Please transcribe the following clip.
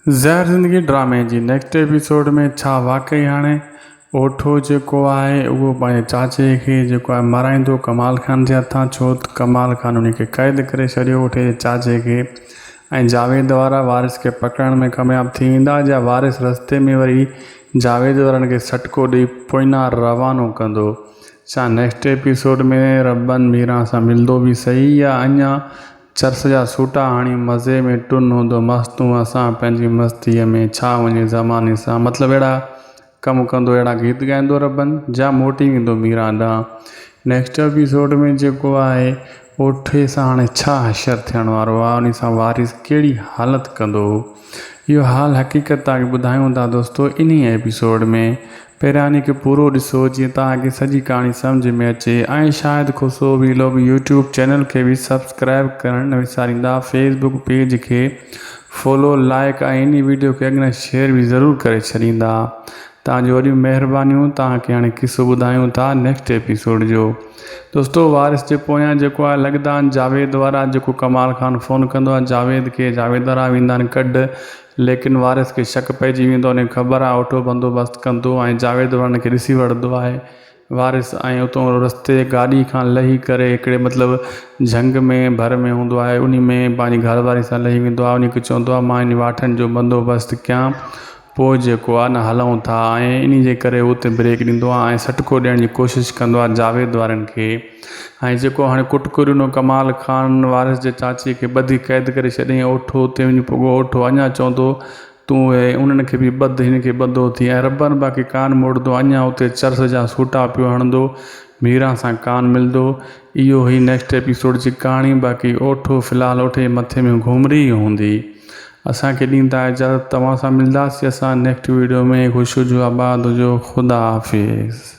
ज़हर ज़िंदगी ड्रामे जी नेक्स्ट एपिसोड में छा वाकई हाणे ओठो जेको आहे उहो पंहिंजे चाचे खे जेको आहे माराईंदो कमाल खान जे हथां, छो त कमाल खान उन खे क़ैद करे छॾियो ओठे जे चाचे खे। ऐं जावेद वारा वारिस खे पकड़ण में कामयाबु थी वेंदा, या वारिस रस्ते में वरी जावेद वारनि खे सटको ॾेई पोइना रवानो कंदो। छा नेक्स्ट एपिसोड में रबन मीरा सां मिलंदो बि सही, या अञा चर्स जा सूटा हाणे मज़े में टुन हूंदो मस्तूं असां पंहिंजी मस्तीअ में छा वञे ज़माने सां, मतिलबु अहिड़ा कमु कंदो, अहिड़ा गीत ॻाईंदो रबन, जा मोटी वेंदो मीरा ॾांहुं। नेक्स्ट एपिसोड में जेको आहे ओठे सां हाणे छा हशर थियण वारो आहे, उन सां वारिस कहिड़ी हालति कंदो, इहो हाल हक़ीक़त तव्हांखे ॿुधायूं था दोस्तो इन एपिसोड में। पहिरियां इन खे पूरो ॾिसो जीअं तव्हांखे सॼी कहाणी सम्झ में अचे, ऐं शायदि खुसो वीलॉग यूट्यूब चैनल खे बि सब्सक्राइब करणु न विसारींदा, फेसबुक पेज खे फॉलो, लाइक ऐं इन वीडियो खे अॻियां शेयर बि ज़रूरु करे छॾींदा। तव्हांजी वॾियूं महिरबानियूं। तव्हांखे हाणे किसो ॿुधायूं था नेक्स्ट एपिसोड जो। दोस्तो वारिस जे पोयां जेको आहे लॻंदा आहिनि जावेद वारा, जेको कमाल खान फ़ोन कंदो आहे जावेद खे, जावेद वारा वेंदा आहिनि कढ, लेकिन वारिस खे शक पइजी वेंदो, उनखे ख़बर आहे ओठो बंदोबस्तु कंदो ऐं जावेद वारनि खे ॾिसी वठंदो आहे वारिस। ऐं उतां रस्ते गाॾी खां लही करे हिकिड़े मतिलबु झंग में भर में हूंदो आहे, उन में पंहिंजी घरवारी सां लही वेंदो आहे। उन खे चवंदो आहे मां इन वाठनि जो बंदोबस्तु कयां, पोइ जेको आहे न हलूं था, ऐं इन जे करे उते ब्रेक ॾींदो आहे ऐं सटको ॾियण जी कोशिशि कंदो आहे जावेद वारनि खे। ऐं जेको हाणे कुटकुरिनो कमाल खान वारिस जे चाचे खे ॿधी क़ैद करे छॾियईं ओठो, उते वञी पुॻो ओठो अञा चवंदो तूं उन्हनि खे बि ॿध, हिन खे ॿधो थी, ऐं रबन बाक़ी कान मोड़ंदो, अञा उते चर्स जा सूटा पियो हणंदो, मीरा सां कान मिलंदो। इहो ई नेक्स्ट एपिसोड जी कहाणी। बाक़ी ओठो फ़िलहालु ओठे मथे में घुमरी हूंदी। असांखे ॾींदा इजाज़त, तव्हां सां मिलंदासीं असां नेक्स्ट वीडियो में। ख़ुशि हुजो, आबाद हुजो, ख़ुदा हाफ़िज़।